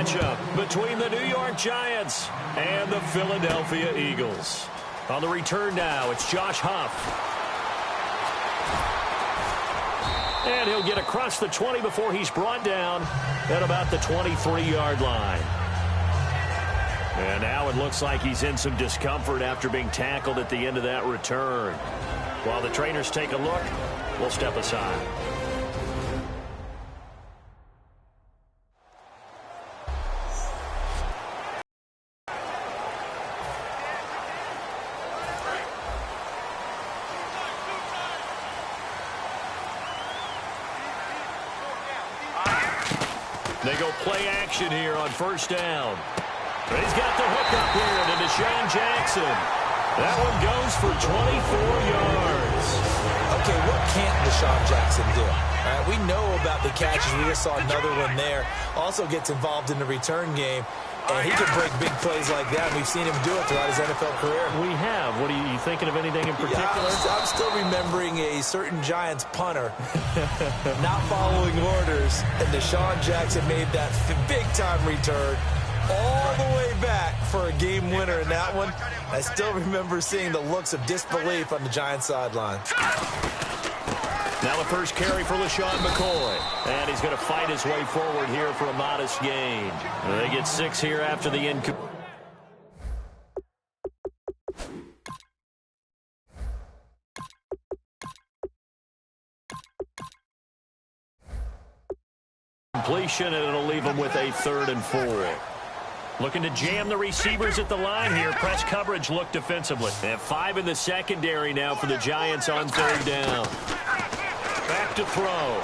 matchup between the New York Giants and the Philadelphia Eagles. On the return now, it's Josh Huff. And he'll get across the 20 before he's brought down at about the 23-yard line. And now it looks like he's in some discomfort after being tackled at the end of that return. While the trainers take a look, we'll step aside. They go play action here on first down. He's got the hook up here to Deshaun Jackson. That one goes for 24 yards. Okay, what can't Deshaun Jackson do? All right, we know about the catches. We just saw another one there. Also gets involved in the return game. And he can break big plays like that. We've seen him do it throughout his NFL career. We have. What are you thinking of anything in particular? Yeah, I'm still remembering a certain Giants punter not following orders. And Deshaun Jackson made that big-time return all the way back for a game winner in that one. I still remember seeing the looks of disbelief on the Giants sideline. Now the first carry for LaShawn McCoy. And he's going to fight his way forward here for a modest gain. They get 6 here after the completion, and it'll leave them with a 3rd and 4. Looking to jam the receivers at the line here. Press coverage look defensively. They have 5 in the secondary now for the Giants on 3rd down. Back to throw.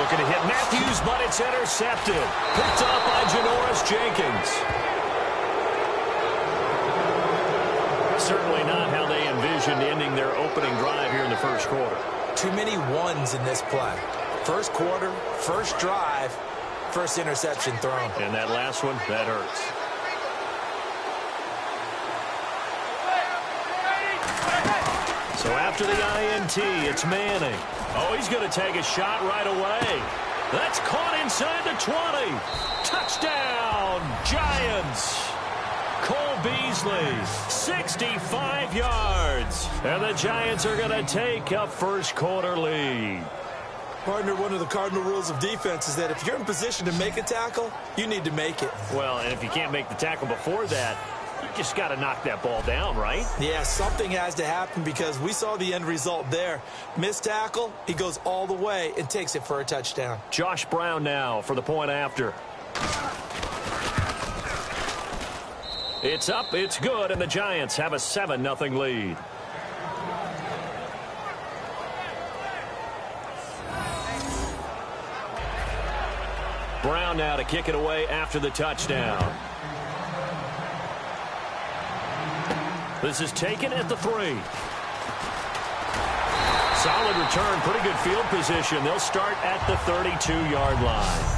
Looking to hit Matthews, but it's intercepted. Picked up by Janoris Jenkins. Certainly not how they envisioned ending their opening drive here in the first quarter. Too many ones in this play. First quarter, first drive, first interception thrown. And that last one, that hurts. So after the INT, it's Manning. Oh, he's going to take a shot right away. That's caught inside the 20. Touchdown, Giants. Cole Beasley, 65 yards. And the Giants are going to take a first quarter lead. Partner, one of the cardinal rules of defense is that if you're in position to make a tackle, you need to make it. Well, and if you can't make the tackle before that, you just got to knock that ball down, right? Yeah, something has to happen because we saw the end result there. Missed tackle, he goes all the way and takes it for a touchdown. Josh Brown now for the point after. It's up, it's good, and the Giants have a 7-0 lead. Brown now to kick it away after the touchdown. This is taken at the 3. Solid return, pretty good field position. They'll start at the 32-yard line.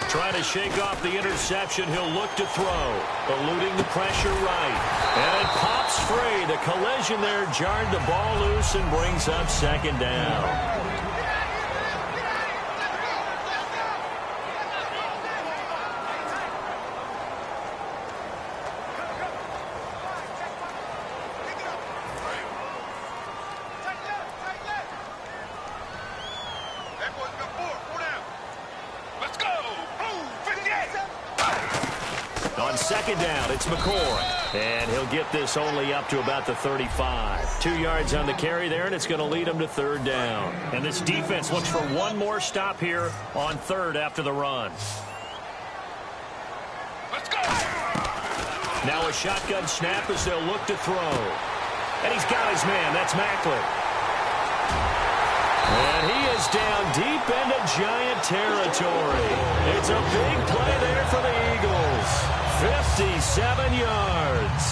Trying to shake off the interception. He'll look to throw. Eluding the pressure right. And it pops free. The collision there jarred the ball loose and brings up 2nd down. On 2nd down, it's McCoy. And he'll get this only up to about the 35. 2 yards on the carry there, and it's going to lead him to 3rd down. And this defense looks for one more stop here on 3rd after the run. Let's go! Now a shotgun snap as they'll look to throw. And he's got his man. That's Macklin. And he is down deep into Giant territory. It's a big play there for the Eagles. 57 yards.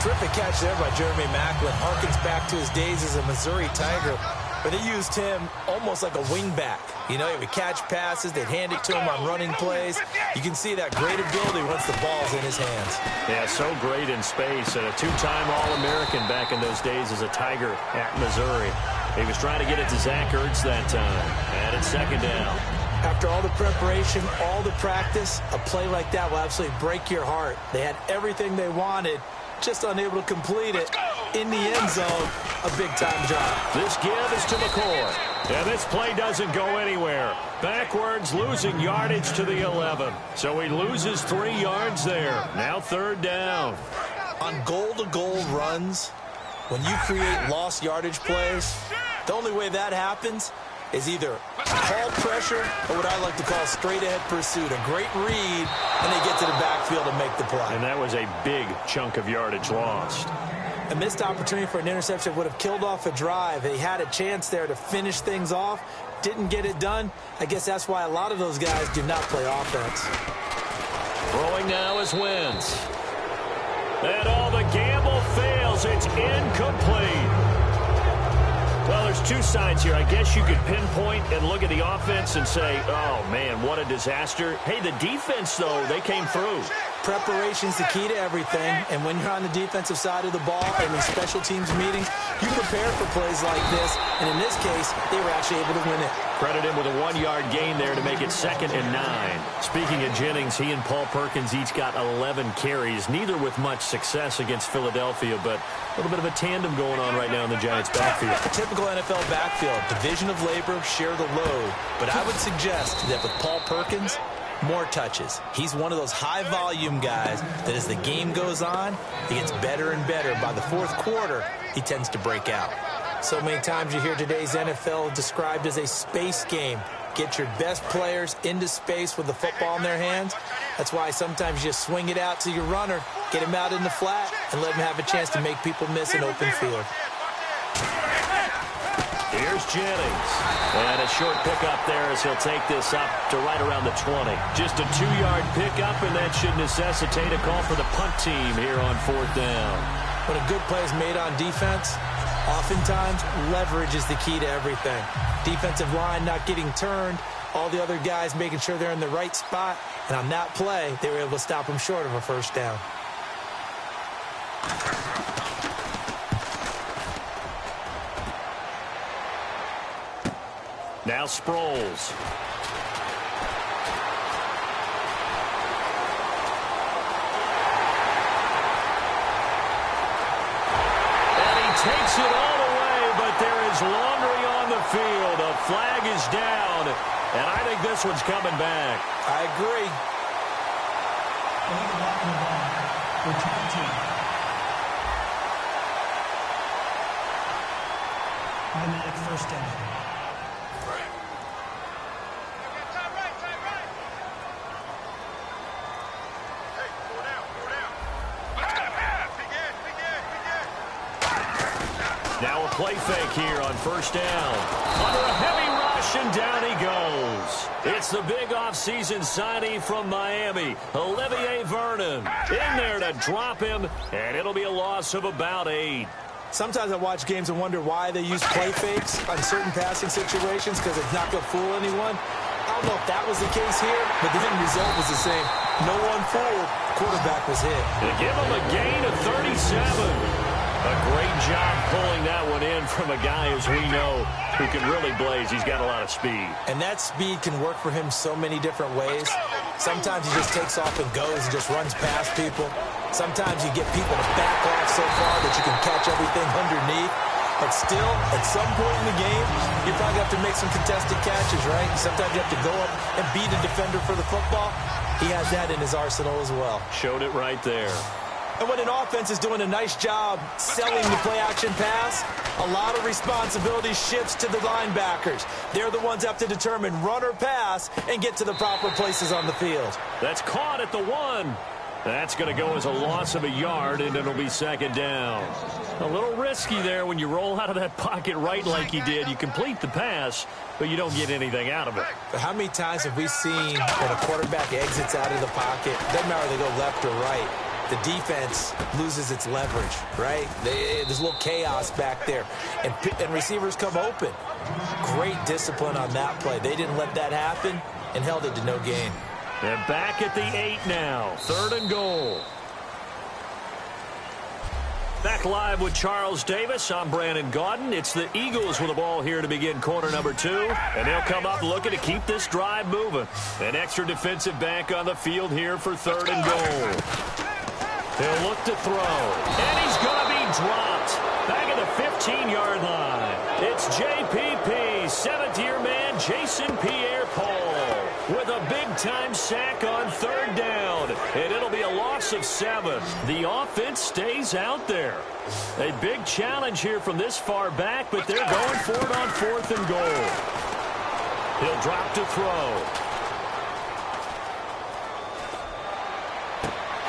Terrific catch there by Jeremy Macklin. Harkens back to his days as a Missouri Tiger. But they used him almost like a wingback. You know, he would catch passes. They'd hand it to him on running plays. You can see that great ability once the ball's in his hands. Yeah, so great in space. And a two-time All-American back in those days as a Tiger at Missouri. He was trying to get it to Zach Ertz that time. And it's second down. After all the preparation, all the practice, a play like that will absolutely break your heart. They had everything they wanted, just unable to complete it. In the end zone, a big-time job. This give is to McCoy. And this play doesn't go anywhere. Backwards, losing yardage to the 11. So he loses 3 yards there. Now third down. On goal-to-goal runs, when you create lost yardage plays, the only way that happens is either call pressure or what I like to call straight-ahead pursuit. A great read, and they get to the backfield and make the play. And that was a big chunk of yardage lost. A missed opportunity for an interception would have killed off a drive. They had a chance there to finish things off. Didn't get it done. I guess that's why a lot of those guys do not play offense. Throwing now is Wentz. And all the gamble fails. It's incomplete. Well, there's two sides here. I guess you could pinpoint and look at the offense and say, oh, man, what a disaster. Hey, the defense, though, they came through. Preparation's the key to everything, and when you're on the defensive side of the ball and in special teams meetings, you prepare for plays like this, and in this case, they were actually able to win it. Credit him with a 1-yard gain there to make it 2nd and 9. Speaking of Jennings, he and Paul Perkins each got 11 carries, neither with much success against Philadelphia, but a little bit of a tandem going on right now in the Giants' backfield. A typical NFL backfield, division of labor, share the load, but I would suggest that with Paul Perkins, more touches. He's one of those high-volume guys that as the game goes on, he gets better and better. By the fourth quarter, he tends to break out. So many times you hear today's NFL described as a space game. Get your best players into space with the football in their hands. That's why sometimes you just swing it out to your runner, get him out in the flat, and let him have a chance to make people miss an open field. Here's Jennings. And a short pickup there as he'll take this up to right around the 20. Just a 2-yard pickup, and that should necessitate a call for the punt team here on 4th down. When a good play is made on defense, oftentimes leverage is the key to everything. Defensive line not getting turned, all the other guys making sure they're in the right spot, and on that play, they were able to stop them short of a first down. Now Sproles. And he takes it all away, but there is laundry on the field. A flag is down, and I think this one's coming back. I agree. Automatic first down. Now a play fake here on first down. Under a heavy rush, and down he goes. It's the big offseason signing from Miami, Olivier Vernon. In there to drop him, and it'll be a loss of about 8. Sometimes I watch games and wonder why they use play fakes on certain passing situations because it's not going to fool anyone. I don't know if that was the case here, but the end result was the same. No one fooled. Quarterback was hit. They give him a gain of 37. A great job pulling that one in from a guy, as we know, who can really blaze. He's got a lot of speed. And that speed can work for him so many different ways. Sometimes he just takes off and goes and just runs past people. Sometimes you get people to back off so far that you can catch everything underneath. But still, at some point in the game, you probably have to make some contested catches, right? Sometimes you have to go up and beat a defender for the football. He has that in his arsenal as well. Showed it right there. And when an offense is doing a nice job selling the play-action pass, a lot of responsibility shifts to the linebackers. They're the ones that have to determine run or pass and get to the proper places on the field. That's caught at the 1. That's going to go as a loss of a yard, and it'll be second down. A little risky there when you roll out of that pocket right like he did. You complete the pass, but you don't get anything out of it. But how many times have we seen when a quarterback exits out of the pocket, doesn't matter whether they go left or right, the defense loses its leverage, right? There's a little chaos back there, and receivers come open. Great discipline on that play. They didn't let that happen and held it to no gain. And back at the 8 now. 3rd and goal. Back live with Charles Davis. I'm Brandon Gaudin. It's the Eagles with the ball here to begin quarter number 2. And they'll come up looking to keep this drive moving. An extra defensive back on the field here for 3rd and goal. He'll look to throw. And he's going to be dropped. Back at the 15-yard line. It's JPP, 7th-year man Jason Pierre-Paul with a big-time sack on 3rd down. And it'll be a loss of 7. The offense stays out there. A big challenge here from this far back, but they're going for it on 4th and goal. He'll drop to throw.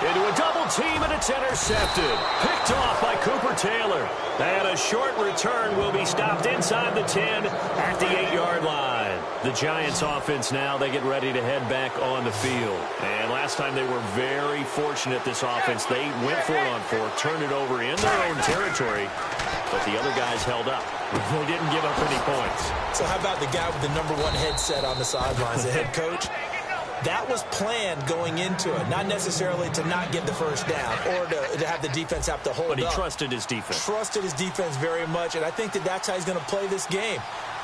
Into a double team, and it's intercepted. Picked off by Cooper Taylor. And a short return will be stopped inside the 10 at the 8-yard line. The Giants offense now, they get ready to head back on the field. And last time they were very fortunate, this offense. They went for it on 4, turned it over in their own territory, but the other guys held up. They didn't give up any points. So how about the guy with the number 1 headset on the sidelines, the head coach? That was planned going into it, not necessarily to not get the first down or to have the defense have to hold up. But he trusted his defense. Trusted his defense very much, and I think that's how he's going to play this game.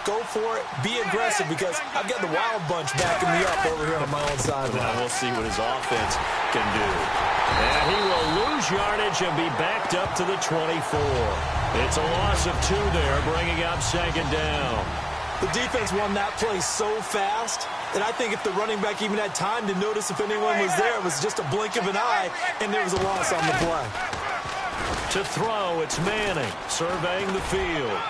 Go for it, be aggressive, because I've got the wild bunch backing me up over here on my own sideline. Now we'll see what his offense can do. And he will lose yardage and be backed up to the 24. It's a loss of 2 there, bringing up 2nd down. The defense won that play so fast that I think if the running back even had time to notice if anyone was there, it was just a blink of an eye, and there was a loss on the play. To throw, it's Manning surveying the field.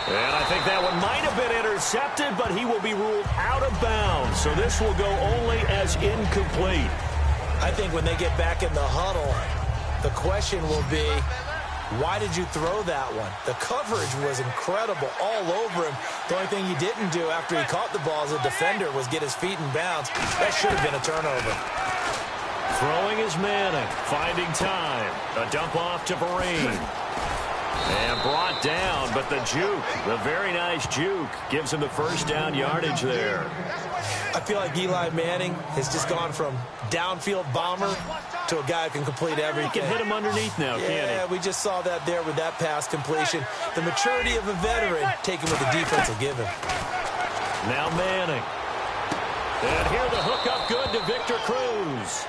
And I think that one might have been intercepted, but he will be ruled out of bounds. So this will go only as incomplete. I think when they get back in the huddle, the question will be, why did you throw that one? The coverage was incredible all over him. The only thing he didn't do after he caught the ball as a defender was get his feet in bounds. That should have been a turnover. Throwing is Manning, finding time. A dump off to Vereen. And brought down, but the juke, the very nice juke, gives him the first down yardage there. I feel like Eli Manning has just gone from downfield bomber to a guy who can complete everything. He can hit him underneath now, can't he? Yeah, we just saw that there with that pass completion. The maturity of a veteran, taking what the defense will give him. Now Manning. And here the hook up good to Victor Cruz.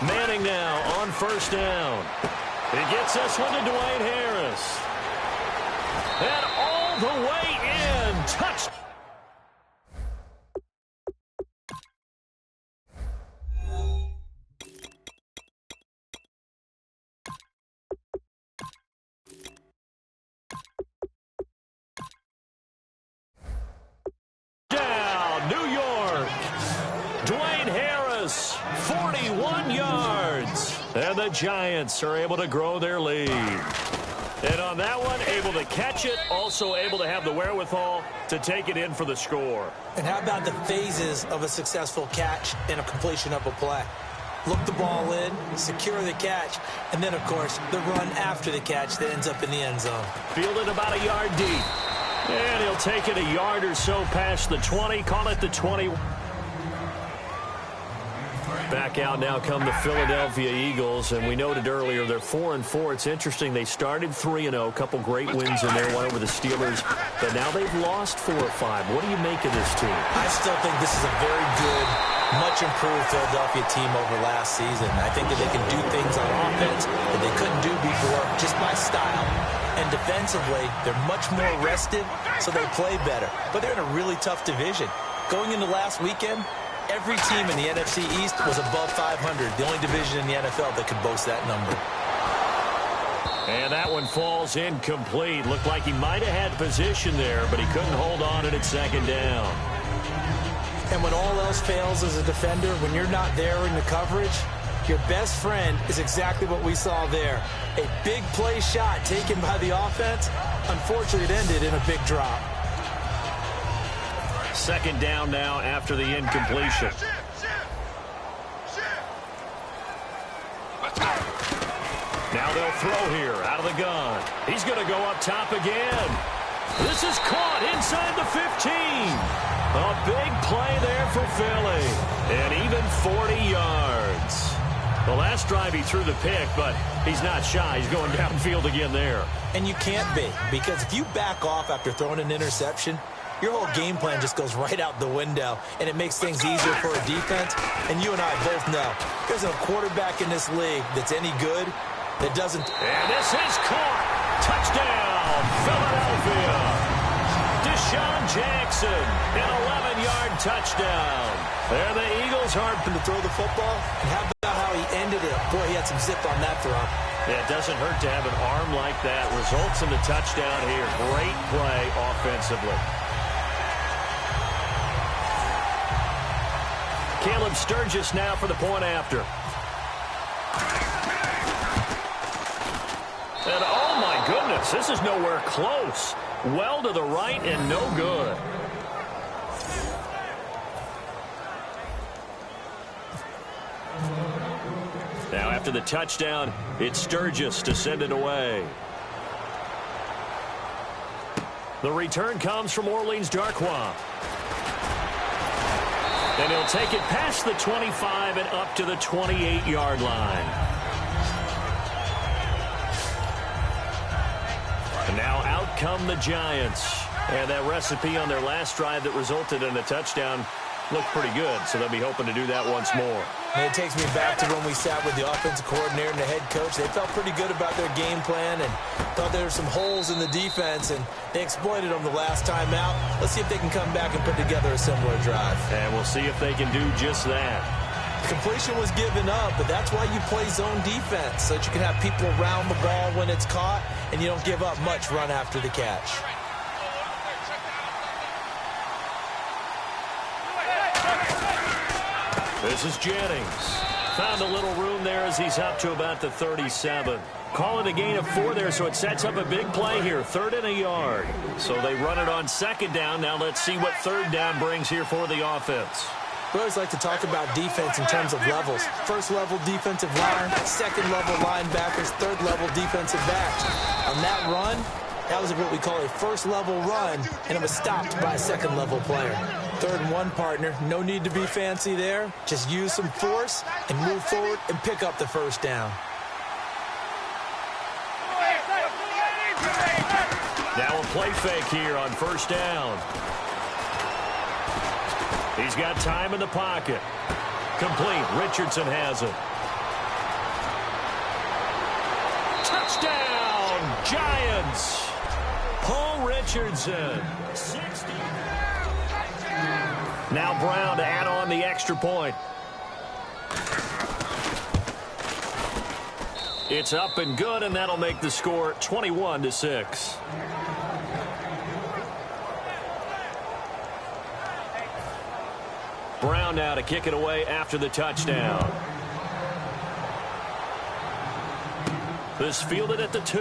Manning now on 1st down. He gets this one to Dwayne Harris. And all the way in. Touch. Down, New York. Dwayne Harris, 41 yards. And the Giants are able to grow their lead. And on that one, able to catch it, also able to have the wherewithal to take it in for the score. And how about the phases of a successful catch and a completion of a play? Look the ball in, secure the catch, and then, of course, the run after the catch that ends up in the end zone. Fielded about a yard deep. And he'll take it a yard or so past the 20, call it the 20. Back out now come the Philadelphia Eagles, and we noted earlier they're 4-4. It's interesting, they started 3-0, a couple great wins in there, one over the Steelers, but now they've lost 4 or 5. What do you make of this team? I still think this is a very good, much improved Philadelphia team over last season. I think that they can do things on offense that they couldn't do before just by style. And defensively, they're much more rested, so they play better. But they're in a really tough division. Going into last weekend, every team in the NFC East was above 500, the only division in the NFL that could boast that number. And that one falls incomplete. Looked like he might have had position there, but he couldn't hold on it at 2nd down. And when all else fails as a defender, when you're not there in the coverage, Your best friend is exactly what we saw there. A big play shot taken by the offense. Unfortunately, it ended in a big drop. Second down now after the incompletion. Now they'll throw here out of the gun. He's going to go up top again. This is caught inside the 15. A big play there for Philly. And even 40 yards. The last drive he threw the pick, but he's not shy. He's going downfield again there. And you can't be, because if you back off after throwing an interception, your whole game plan just goes right out the window, and it makes things easier for a defense. And you and I both know there's a quarterback in this league that's any good that doesn't. And this is caught. Touchdown, Philadelphia. Deshaun Jackson, an 11-yard touchdown. There the Eagles are to throw the football. And how about how he ended it? Boy, he had some zip on that throw. Yeah, it doesn't hurt to have an arm like that. Results in the touchdown here. Great play offensively. Caleb Sturgis now for the point after. And oh my goodness, this is nowhere close. Well to the right and no good. Now after the touchdown, it's Sturgis to send it away. The return comes from Orleans Darkwa. And he'll take it past the 25 and up to the 28-yard line. And now out come the Giants. And that recipe on their last drive that resulted in a touchdown looked pretty good, so they'll be hoping to do that once more. And it takes me back to when we sat with the offensive coordinator and the head coach. They felt pretty good about their game plan and thought there were some holes in the defense, and they exploited them the last time out. Let's see if they can come back and put together a similar drive. And we'll see if they can do just that. Completion was given up, but that's why you play zone defense, so that you can have people around the ball when it's caught, and you don't give up much run after the catch. This is Jennings. Found a little room there as he's up to about the 37. Call it a gain of 4 there, so it sets up a big play here. 3rd and a yard. So they run it on 2nd down. Now let's see what 3rd down brings here for the offense. We always like to talk about defense in terms of levels. 1st level defensive line, 2nd level linebackers, 3rd level defensive backs. On that run, that was what we call a 1st level run, and it was stopped by a 2nd level player. 3rd and 1, partner. No need to be fancy there. Just use some force and move forward and pick up the 1st down. Now a play fake here on 1st down. He's got time in the pocket. Complete. Richardson has it. Touchdown, Giants. Paul Richardson. 60. Now Brown to add on the extra point. It's up and good, and that'll make the score 21-6. Brown now to kick it away after the touchdown. This fielded at the 2.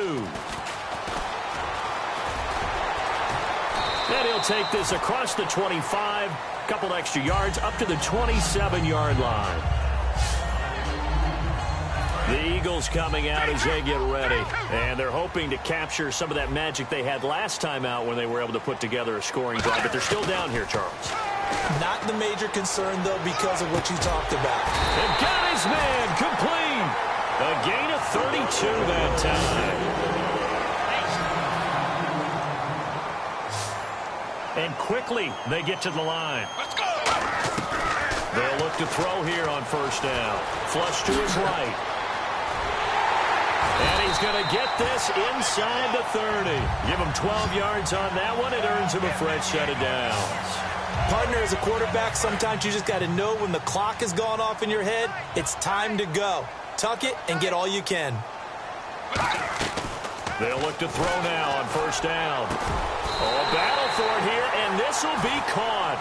And he'll take this across the 25. Couple extra yards up to the 27-yard line. The Eagles coming out as they get ready. And they're hoping to capture some of that magic they had last time out when they were able to put together a scoring drive. But they're still down here, Charles. Not the major concern, though, because of what you talked about. And got his man complete. A gain of 32 that time. And quickly, they get to the line. Let's go! They'll look to throw here on 1st down. Flush to his right. And he's going to get this inside the 30. Give him 12 yards on that one. It earns him a fresh set of downs. Partner, as a quarterback, sometimes you just got to know when the clock has gone off in your head, it's time to go. Tuck it and get all you can. They'll look to throw now on 1st down. Oh, battle for it here, and this will be caught.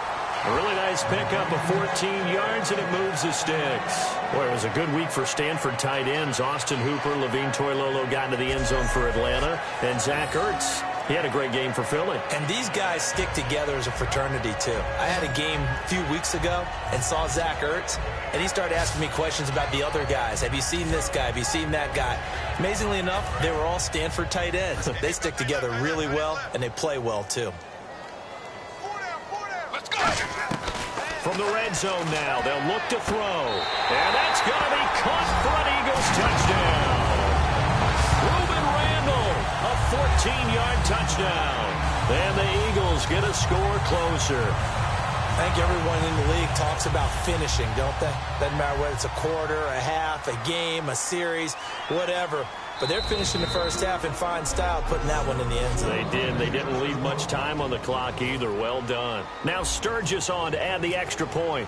A really nice pickup of 14 yards, and it moves the sticks. Boy, it was a good week for Stanford tight ends. Austin Hooper, Levine Toilolo got into the end zone for Atlanta. And Zach Ertz, he had a great game for Philly. And these guys stick together as a fraternity, too. I had a game a few weeks ago and saw Zach Ertz, and he started asking me questions about the other guys. Have you seen this guy? Have you seen that guy? Amazingly enough, they were all Stanford tight ends. They stick together really well, and they play well, too. From the red zone now, they'll look to throw. And that's going to be caught for an Eagles touchdown. Reuben Randall, a 14-yard touchdown. And the Eagles get a score closer. I think everyone in the league talks about finishing, don't they? Doesn't matter whether it's a quarter, a half, a game, a series, whatever. But they're finishing the first half in fine style, putting that one in the end zone. They did. They didn't leave much time on the clock either. Well done. Now Sturgis on to add the extra point.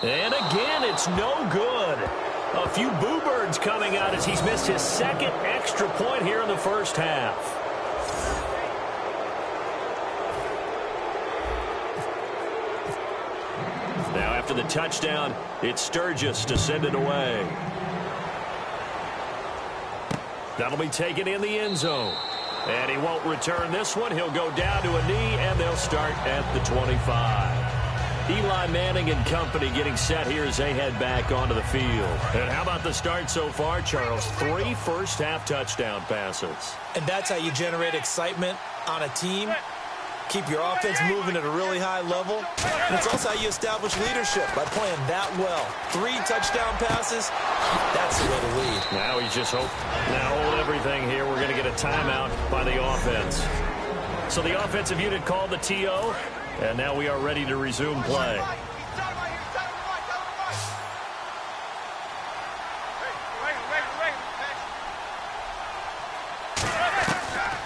And again, it's no good. A few boo birds coming out as he's missed his second extra point here in the first half. Now after the touchdown, it's Sturgis to send it away. That'll be taken in the end zone. And he won't return this one. He'll go down to a knee, and they'll start at the 25. Eli Manning and company getting set here as they head back onto the field. And how about the start so far, Charles? 3 first-half touchdown passes. And that's how you generate excitement on a team. Keep your offense moving at a really high level. And it's also how you establish leadership, by playing that well. 3 touchdown passes, that's the way to lead. Now he's just now hold everything here. We're going to get a timeout by the offense. So the offensive unit called the TO, and now we are ready to resume play.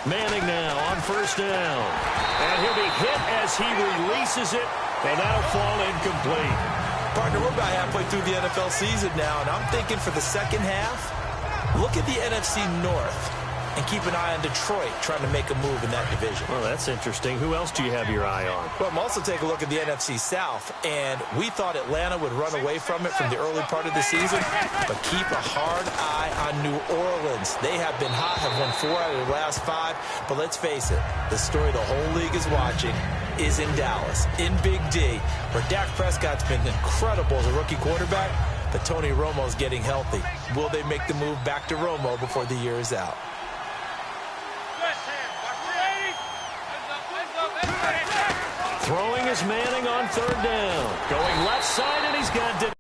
Manning now on first down. And he'll be hit as he releases it, and that'll fall incomplete. Partner, we're about halfway through the NFL season now, and I'm thinking for the second half, look at the NFC North and keep an eye on Detroit trying to make a move in that division. Well, that's interesting. Who else do you have your eye on? Well, I'm also taking a look at the NFC South, and we thought Atlanta would run away from it from the early part of the season, but keep a hard eye on New Orleans. They have been hot, have won 4 out of the last 5, but let's face it, the story the whole league is watching is in Dallas, in Big D, where Dak Prescott's been incredible as a rookie quarterback, but Tony Romo's getting healthy. Will they make the move back to Romo before the year is out? Throwing is Manning on third down. Going left side, and he's got